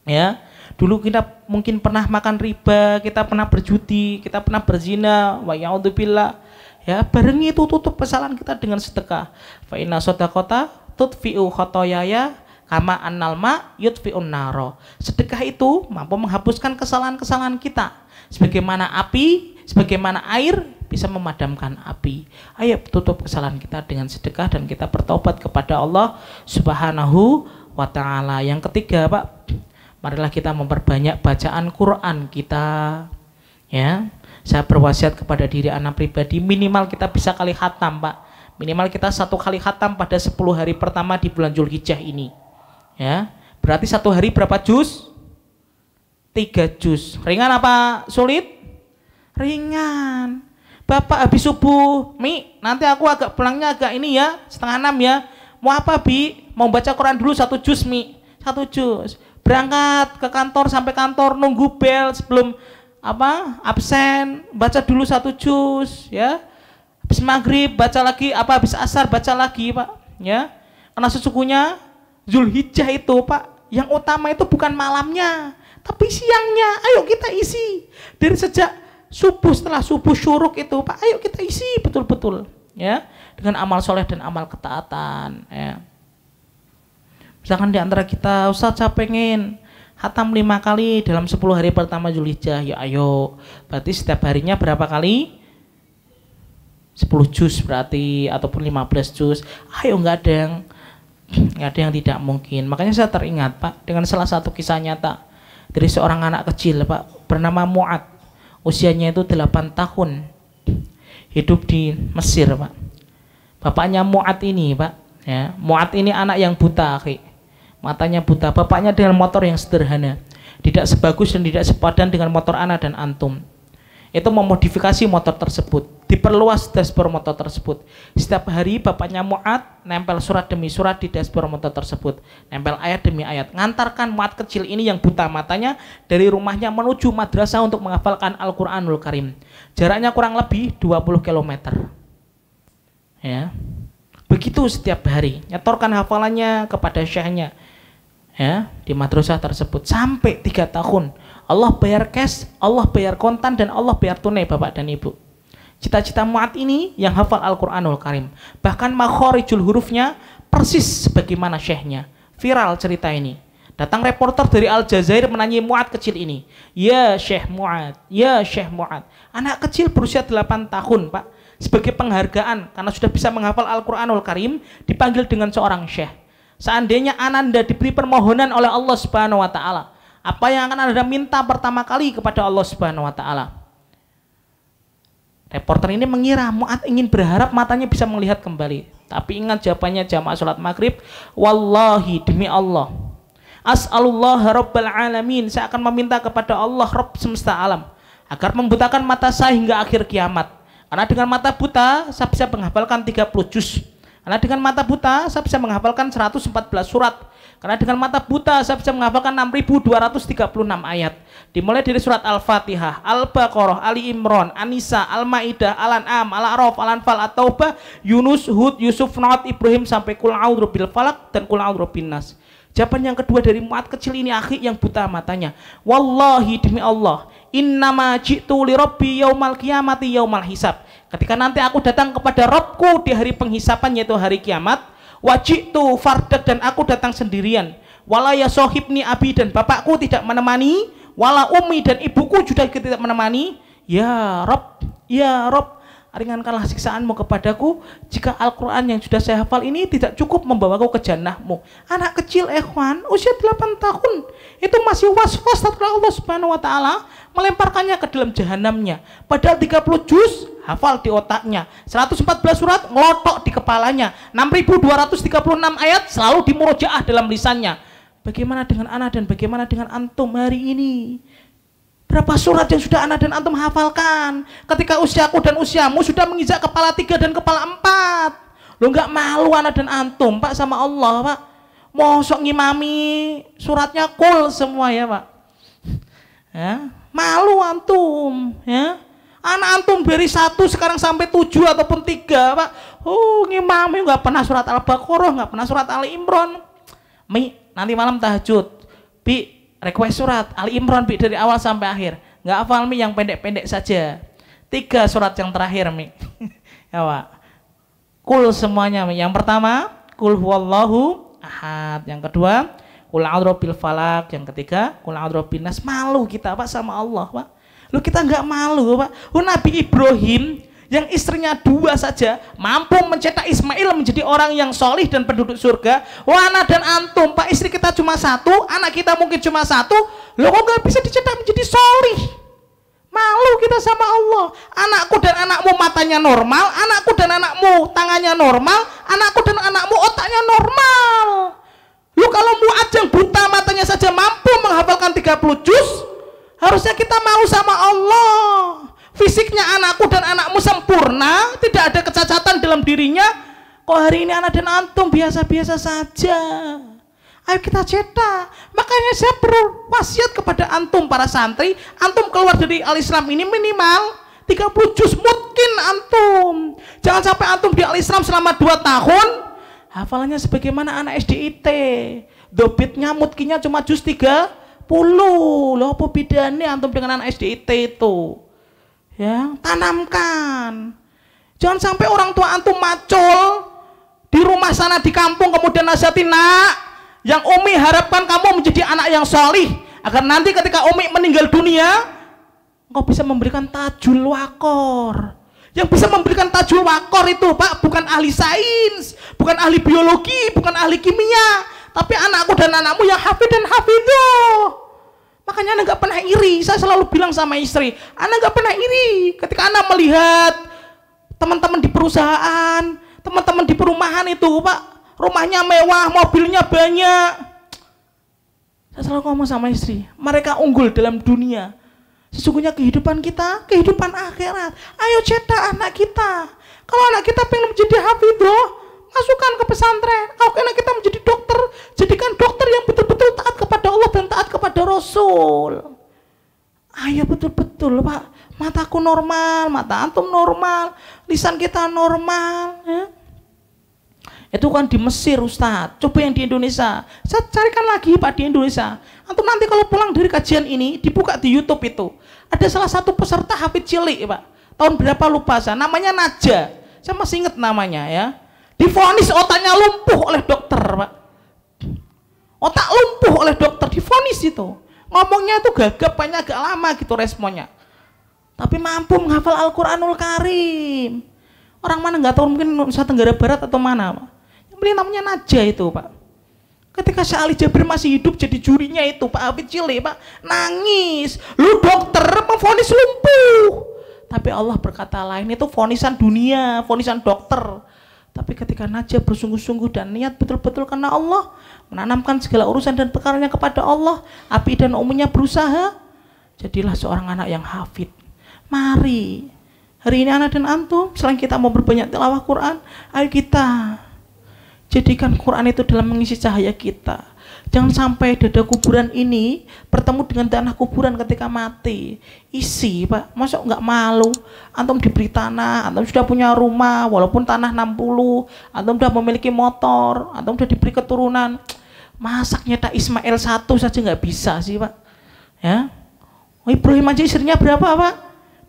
Ya, dulu kita mungkin pernah makan riba, kita pernah berjudi, kita pernah berzina, wa ya'udzubillah. Ya, barengi itu tutup kesalahan kita dengan sedekah. Fa inna shadaqata tutfi'u khotoyaya kama annal ma yutfi'un naro. Sedekah itu mampu menghapuskan kesalahan-kesalahan kita. Sebagaimana api, sebagaimana air bisa memadamkan api. Ayo tutup kesalahan kita dengan sedekah dan kita bertobat kepada Allah Subhanahu wa taala. Yang ketiga Pak, marilah kita memperbanyak bacaan Quran kita. Ya. Saya berwasiat kepada diri anak pribadi, minimal kita bisa kali khatam Pak. Minimal kita 1 kali khatam pada 10 hari pertama di bulan Zulhijjah ini. Ya, berarti 1 hari berapa juz? 3 juz. Ringan apa sulit? Ringan. Bapak habis subuh, Mi, nanti aku agak pulangnya agak ini ya, 5:30 ya. Mau apa Bi? Mau baca Quran dulu 1 juz Mi. 1 juz. Berangkat ke kantor, sampai kantor nunggu bel sebelum absen, baca dulu 1 juz ya. Habis maghrib baca lagi, habis asar baca lagi Pak ya. Karena sesungguhnya Zulhijjah itu Pak, yang utama itu bukan malamnya tapi siangnya. Ayo kita isi dari sejak subuh, setelah subuh syuruk itu Pak, ayo kita isi betul-betul ya dengan amal soleh dan amal ketaatan ya. Misalkan di antara kita, Ustaz saya pengen khatam 5 kali dalam 10 hari pertama Zulhijjah, ya ayo, berarti setiap harinya berapa kali? 10 juz berarti, ataupun 15 juz. Ayo, nggak ada yang tidak mungkin. Makanya saya teringat Pak dengan salah satu kisah nyata dari seorang anak kecil Pak bernama Mu'ad. Usianya itu 8 tahun, hidup di Mesir Pak. Bapaknya Mu'ad ini Pak ya, Mu'ad ini anak yang buta, matanya buta. Bapaknya dengan motor yang sederhana, tidak sebagus dan tidak sepadan dengan motor anak dan antum. Itu memodifikasi motor tersebut, diperluas dashboard motor tersebut. Setiap hari bapaknya Mu'ad nempel surat demi surat di dashboard motor tersebut, nempel ayat demi ayat, ngantarkan Mu'ad kecil ini yang buta matanya dari rumahnya menuju madrasah untuk menghafalkan Al-Quranul Karim. Jaraknya kurang lebih 20 km ya. Begitu setiap hari, nyetorkan hafalannya kepada syekhnya ya di madrasah tersebut sampai 3 tahun. Allah bayar cash, Allah bayar kontan, dan Allah bayar tunai Bapak dan Ibu. Cita-cita Mu'ad ini yang hafal Al-Quranul Karim, bahkan makhorijul hurufnya persis sebagaimana syekhnya. Viral cerita ini. Datang reporter dari Al Jazair menanyai Mu'ad kecil ini, ya Syekh Mu'ad, ya Syekh Mu'ad. Anak kecil berusia 8 tahun Pak, sebagai penghargaan karena sudah bisa menghafal Al-Quranul Karim, dipanggil dengan seorang syekh. Seandainya Ananda diberi permohonan oleh Allah Subhanahu wa taala, apa yang akan Anda minta pertama kali kepada Allah Subhanahu wa taala? Reporter ini mengira Mu'ad ingin berharap matanya bisa melihat kembali. Tapi ingat jawabannya jamaah sholat maghrib, wallahi demi Allah, as'alullah rabbal alamin, saya akan meminta kepada Allah Rabb semesta alam agar membutakan mata saya hingga akhir kiamat, Karena dengan mata buta saya bisa menghafalkan 30 juz. Karena dengan mata buta saya bisa menghafalkan 114 surat. Karena dengan mata buta saya bisa menghafalkan 6.236 ayat. Dimulai dari surat Al-Fatihah, Al-Baqarah, Ali Imran, An-Nisa, Al-Maidah, Al-An'am, Al-A'raf, Al-Anfal, At-Taubah, Yunus, Hud, Yusuf, Nahl, Ibrahim sampai Qul a'udzu birabbil falaq dan Qul a'udzu birabbin nas. Jawaban yang kedua dari muat kecil ini akhi yang buta matanya. Wallahi demi Allah, innama ji'tu li rabbi yaumal qiyamati yaumal hisab. Ketika nanti aku datang kepada Rabbku di hari penghisapan yaitu hari kiamat, wajitu fardak dan aku datang sendirian. Wala ya sohibni abi dan bapakku tidak menemani, wala ummi dan ibuku juga tidak menemani. Ya Rabb, ringankanlah siksaanmu kepadaku jika Al-Quran yang sudah saya hafal ini tidak cukup membawaku ke jannahmu. Anak kecil ikhwan usia 8 tahun itu masih was-was setelah Allah Subhanahu wa ta'ala melemparkannya ke dalam jahanamnya. Padahal 30 juz hafal di otaknya, 114 surat ngelotok di kepalanya, 6.236 ayat selalu dimurojaah dalam lisannya. Bagaimana dengan anak dan bagaimana dengan antum hari ini? Berapa surat yang sudah anak dan antum hafalkan ketika usiaku dan usiamu sudah menginjak kepala 3 dan kepala 4? Lo nggak malu anak dan antum Pak sama Allah Pak? Mosok ngimami suratnya kul semua ya Pak? Ya, malu antum ya? Anak antum dari 1 sekarang sampai 7 ataupun 3 Pak. Ngimami nggak pernah surat Al-Baqarah, nggak pernah surat Ali Imran. Nanti malam tahajud Bi request surat Ali Imran Bi dari awal sampai akhir. Nggak hafal Mi yang pendek-pendek saja. 3 surat yang terakhir Mi. Ya Pak. Kul semuanya Mi. Yang pertama Kul huwallahu ahad. Yang kedua Kul a'udzu birabbil falaq. Yang ketiga Kul a'udzu birabbin nas. Malu kita Pak sama Allah Pak. Lu kita nggak malu Pak. Nabi Ibrahim yang istrinya 2 saja mampu mencetak Ismail menjadi orang yang solih dan penduduk surga. Anak dan antum Pak, istri kita cuma 1, anak kita mungkin cuma 1, lo kok gak bisa dicetak menjadi solih? Malu kita sama Allah. Anakku dan anakmu matanya normal, anakku dan anakmu tangannya normal, anakku dan anakmu otaknya normal. Lu kalau mu'ad yang buta matanya saja mampu menghafalkan 30 juz, harusnya kita malu sama Allah. Fisiknya anakku dan anakmu sempurna, tidak ada kecacatan dalam dirinya. Kok hari ini anak dan antum biasa-biasa saja? Ayo kita cetak. Makanya saya berwasiat kepada antum para santri, antum keluar dari Al-Islam ini minimal 30 juz mungkin antum. Jangan sampai antum di Al-Islam selama 2 tahun hafalannya sebagaimana anak SDIT. Dobitnya mutkinya cuma juz 30. Loh apa bedanya antum dengan anak SDIT itu? Ya, tanamkan. Jangan sampai orang tua antum macul di rumah sana di kampung kemudian nasihatin, nak, yang Umi harapkan kamu menjadi anak yang solih agar nanti ketika Umi meninggal dunia engkau bisa memberikan tajul wakor. Yang bisa memberikan tajul wakor itu Pak bukan ahli sains, bukan ahli biologi, bukan ahli kimia, tapi anakku dan anakmu yang hafid dan hafidhuh. Makanya anak gak pernah iri. Saya selalu bilang sama istri, anak gak pernah iri ketika anak melihat teman-teman di perusahaan, teman-teman di perumahan itu Pak, rumahnya mewah, mobilnya banyak. Saya selalu ngomong sama istri, mereka unggul dalam dunia. Sesungguhnya kehidupan kita, kehidupan akhirat. Ayo cetak anak kita. Kalau anak kita pengen menjadi hafidhoh, masukkan ke pesantren. Kalau anak kita menjadi dokter, jadikan dokter yang betul-betul taat kepada Allah dan taat kepada Rasul. Ayo betul-betul Pak, mataku normal, mata antum normal, lisan kita normal ya. Itu kan di Mesir Ustadz, coba yang di Indonesia. Saya carikan lagi Pak di Indonesia. Antum nanti kalau pulang dari kajian ini, dibuka di YouTube itu, ada salah satu peserta hafid cilik Pak, tahun berapa lupa saya, namanya Naja. Saya masih ingat namanya ya. Divonis otaknya lumpuh oleh dokter Pak. Otak lumpuh oleh dokter, divonis itu. Ngomongnya itu gagapnya agak lama gitu responnya. Tapi mampu menghafal Al-Quranul Karim. Orang mana nggak tahu, mungkin Nusa Tenggara Barat atau mana Pak. Yang beli namanya Naja itu Pak. Ketika Syekh Ali Jabir masih hidup jadi jurinya itu Pak Hafid cilik Pak, nangis. Lu dokter memvonis lumpuh. Tapi Allah berkata lain, itu vonisan dunia, vonisan dokter. Tapi ketika Najah bersungguh-sungguh dan niat betul-betul karena Allah, menanamkan segala urusan dan perkaranya kepada Allah, Abi dan umumnya berusaha, jadilah seorang anak yang hafid. Mari, Hari ini anak dan antum, selain kita mau berbanyak tilawah Quran, ayo kita jadikan Quran itu dalam mengisi cahaya kita. Jangan sampai dada kuburan ini bertemu dengan tanah kuburan ketika mati. Isi, Pak. Masa nggak malu? Antum diberi tanah, antum sudah punya rumah, walaupun tanah 60, antum sudah memiliki motor, antum sudah diberi keturunan. Masa nyetak Ismail 1 saja nggak bisa sih, Pak? Ya. Ibrahim aja istrinya berapa, Pak?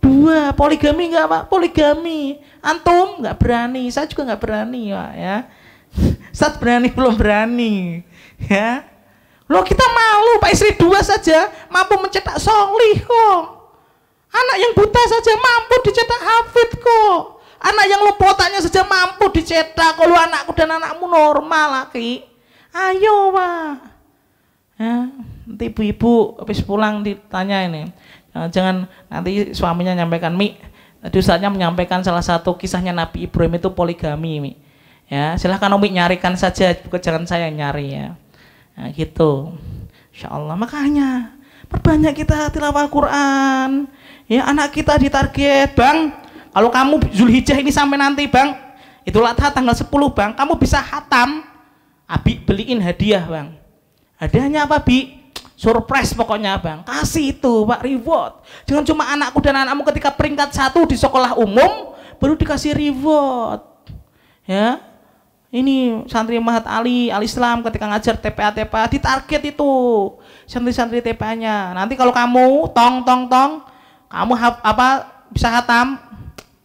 2. Poligami nggak, Pak? Poligami. Antum nggak berani, saya juga nggak berani, Pak. Ya. Ustaz berani belum berani. Ya, loh kita malu Pak, istri 2 saja mampu mencetak solih kok. Anak yang buta saja mampu dicetak hafid kok. Anak yang lupa otaknya saja mampu dicetak. Kalau anakku dan anakmu normal lagi. Ayo Pak. Ya, nanti ibu-ibu habis pulang ditanya ini. Jangan nanti suaminya nyampaikan, Mi, tadi Ustaznya menyampaikan salah satu kisahnya Nabi Ibrahim itu poligami, Mi. Ya, silahkan Umi nyarikan saja, bukan jangan saya yang nyari ya. Nah, gitu. Insyaallah, makanya perbanyak kita tilawah Quran. Ya, anak kita ditarget, Bang. Kalau kamu Zulhijjah ini sampai nanti, Bang, Idul Adha tanggal 10, Bang, kamu bisa khatam. Abi beliin hadiah, Bang. Hadiahnya apa, Bi? Surprise pokoknya, Bang. Kasih itu, Pak, reward. Jangan cuma anakku dan anakmu ketika peringkat 1 di sekolah umum baru dikasih reward. Ya. Ini santri Mahat Ali, Al-Islam ketika ngajar TPA ditarget itu santri-santri TPA-nya. Nanti kalau kamu kamu bisa khatam,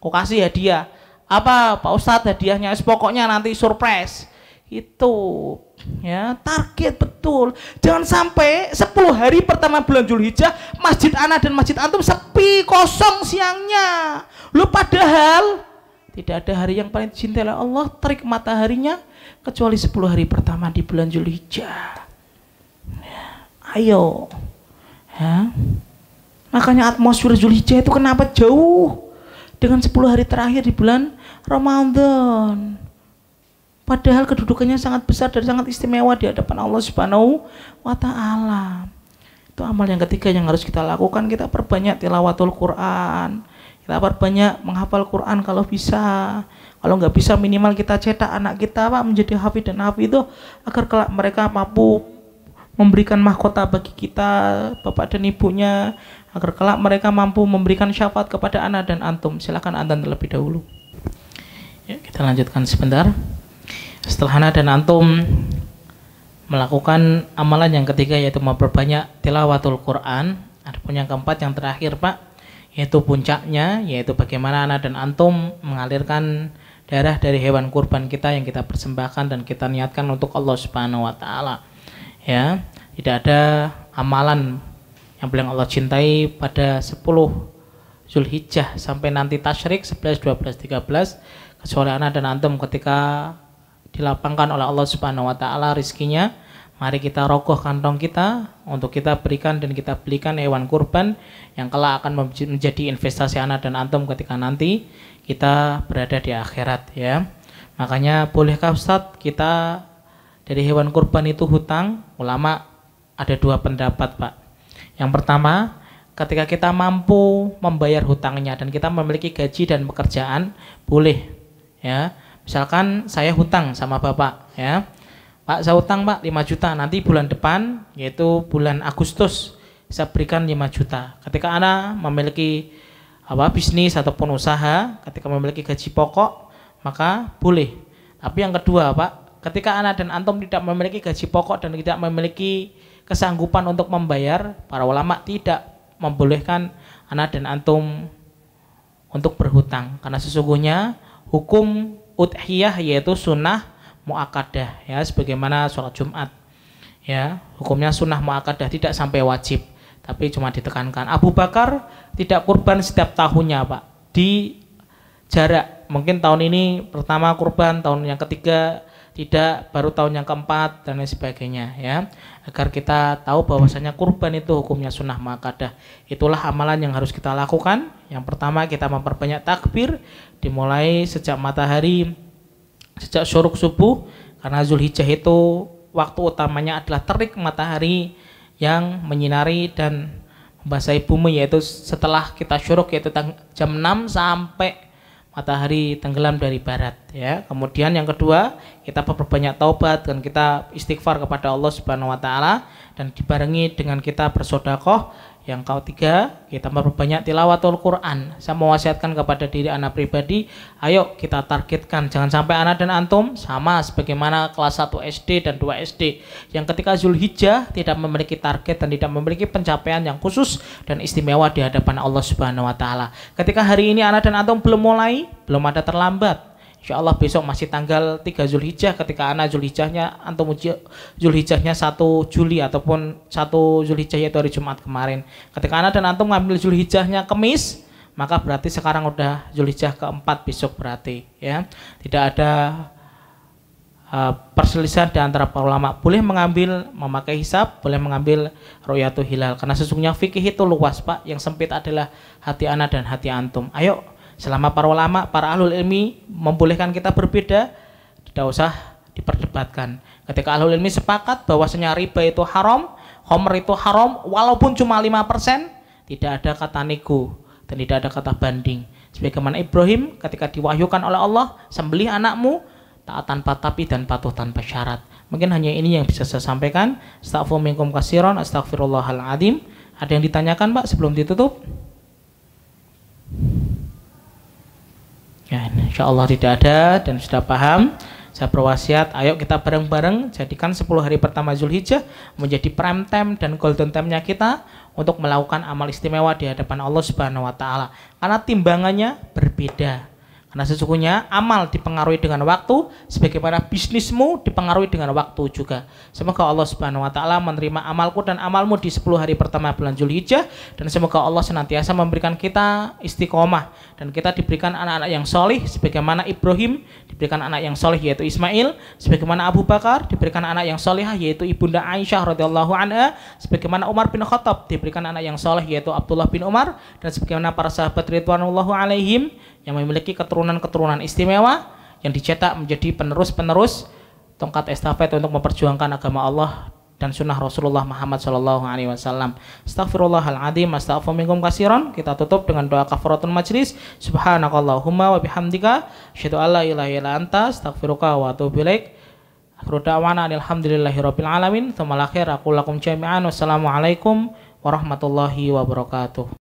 kok kasih hadiah. Apa Pak Ustadz hadiahnya? Pokoknya nanti surprise. Itu ya, target betul. Jangan sampai 10 hari pertama bulan Zulhijjah masjid ana dan masjid antum sepi, kosong siangnya. Lu padahal tidak ada hari yang paling dicintai oleh Allah terik mataharinya kecuali 10 hari pertama di bulan Zulhijjah. Ya, ayo. Ya. Makanya atmosfer Zulhijjah itu kenapa jauh dengan 10 hari terakhir di bulan Ramadan. Padahal kedudukannya sangat besar dan sangat istimewa di hadapan Allah Subhanahu wa Ta'ala. Itu amal yang ketiga yang harus kita lakukan. Kita perbanyak tilawatul Quran. Kita perbanyak menghafal Quran kalau bisa. Kalau nggak bisa minimal kita cetak anak kita, Pak, menjadi hafid dan hafidh agar kelak mereka mampu memberikan mahkota bagi kita, bapak dan ibunya, agar kelak mereka mampu memberikan syafaat kepada anak dan antum. Silakan adzan terlebih dahulu. Ya, kita lanjutkan sebentar. Setelah anak dan antum melakukan amalan yang ketiga yaitu memperbanyak tilawatul Quran, adapun yang keempat yang terakhir, Pak, yaitu puncaknya, yaitu bagaimana anak dan antum mengalirkan darah dari hewan kurban kita yang kita persembahkan dan kita niatkan untuk Allah Subhanahu wa Ta'ala. Ya, tidak ada amalan yang paling Allah cintai pada 10 Zulhijjah sampai nanti tasyrik 11, 12, 13 kecuali anak dan antum ketika dilapangkan oleh Allah Subhanahu wa Ta'ala rizkinya. Mari kita rogoh kantong kita untuk kita berikan dan kita belikan hewan kurban yang kelak akan menjadi investasi anak dan antum ketika nanti kita berada di akhirat ya. Makanya bolehkah Ustadz kita dari hewan kurban itu hutang? Ulama ada 2 pendapat, Pak. Yang pertama, ketika kita mampu membayar hutangnya dan kita memiliki gaji dan pekerjaan, boleh ya. Misalkan saya hutang sama Bapak ya. Pak, saya utang Pak 5 juta, nanti bulan depan yaitu bulan Agustus saya berikan 5 juta. Ketika Anda memiliki bisnis ataupun usaha, ketika memiliki gaji pokok, maka boleh. Tapi yang kedua, Pak, ketika Anda dan antum tidak memiliki gaji pokok dan tidak memiliki kesanggupan untuk membayar, para ulama tidak membolehkan Anda dan antum untuk berhutang karena sesungguhnya hukum udhiyah yaitu sunnah muakkadah ya, sebagaimana sholat Jumat ya, hukumnya sunnah muakkadah, tidak sampai wajib tapi cuma ditekankan. Abu Bakar tidak kurban setiap tahunnya, Pak, di jarak, mungkin tahun ini pertama kurban, tahun yang ketiga tidak, baru tahun yang keempat dan lain sebagainya ya, agar kita tahu bahwasanya kurban itu hukumnya sunnah muakkadah. Itulah amalan yang harus kita lakukan. Yang pertama, kita memperbanyak takbir dimulai sejak matahari, sejak syuruk subuh, karena Zulhijjah itu waktu utamanya adalah terik matahari yang menyinari dan membasahi bumi, yaitu setelah kita syuruk, yaitu jam 6 sampai matahari tenggelam dari barat ya. Kemudian yang kedua, kita perbanyak taubat dan kita istighfar kepada Allah Subhanahu wa taala, dan dibarengi dengan kita bersedekah. Yang ketiga, kita memperbanyak tilawatul Quran. Saya mewasiatkan kepada diri anak pribadi, ayo kita targetkan, jangan sampai anak dan antum sama sebagaimana kelas 1 SD dan 2 SD yang ketika Zulhijjah tidak memiliki target dan tidak memiliki pencapaian yang khusus dan istimewa di hadapan Allah Subhanahu wa taala. Ketika hari ini anak dan antum belum mulai, belum ada terlambat. Insya Allah besok masih tanggal 3 Zulhijjah, ketika anak Zulhijjahnya antum Zulhijjahnya 1 Juli ataupun 1 Zulhijjah yaitu hari Jumat kemarin. Ketika anak dan antum ngambil Zulhijjahnya Kamis, maka berarti sekarang udah Zulhijjah keempat besok berarti ya. Tidak ada perselisihan di antara para ulama. Boleh mengambil memakai hisab, boleh mengambil ru'yatul hilal, karena sesungguhnya fikih itu luas Pak, yang sempit adalah hati anak dan hati antum. Ayo, selama para ulama, para ahlul ilmi membolehkan kita berbeda, tidak usah diperdebatkan. Ketika ahlul ilmi sepakat bahwasanya riba itu haram, khamr itu haram, walaupun cuma 5%, tidak ada kata nego dan tidak ada kata banding. Sebagaimana Ibrahim ketika diwahyukan oleh Allah, sembelih anakmu, taat tanpa tapi dan patuh tanpa syarat. Mungkin hanya ini yang bisa saya sampaikan. Astaghfirullahaladzim katsiran, astaghfirullahaladzim. Ada yang ditanyakan Pak sebelum ditutup? Ya, insya Allah tidak ada dan sudah paham. Saya berwasiat, ayo kita bareng-bareng jadikan 10 hari pertama Zulhijjah menjadi prime time dan golden time-nya kita untuk melakukan amal istimewa di hadapan Allah Subhanahu wa taala. Karena timbangannya berbeda. Karena sesungguhnya amal dipengaruhi dengan waktu, sebagaimana bisnismu dipengaruhi dengan waktu juga. Semoga Allah Subhanahu wa taala menerima amalku dan amalmu di 10 hari pertama bulan Zulhijjah, dan semoga Allah senantiasa memberikan kita istiqomah dan kita diberikan anak-anak yang solih sebagaimana Ibrahim diberikan anak yang solih yaitu Ismail, sebagaimana Abu Bakar diberikan anak yang solihah yaitu Ibunda Aisyah radhiyallahu anha, sebagaimana Umar bin Khattab diberikan anak yang solih yaitu Abdullah bin Umar, dan sebagaimana para sahabat ridwanullahu alaihim yang memiliki keturunan-keturunan istimewa yang dicetak menjadi penerus-penerus tongkat estafet untuk memperjuangkan agama Allah dan sunnah Rasulullah Muhammad sallallahu alaihi wasallam. Astaghfirullahaladzim, astaghfirullahaladzim katsiran. Kita tutup dengan doa kafaratul majlis. Subhanakallahumma wa bihamdika asyhadu an la ilaha illa anta astaghfiruka wa atubu ilaik. Akhiru da'wana alhamdulillahirabbil alamin. Tsumma akhir aku lakum jami'an. Wassalamualaikum warahmatullahi wabarakatuh.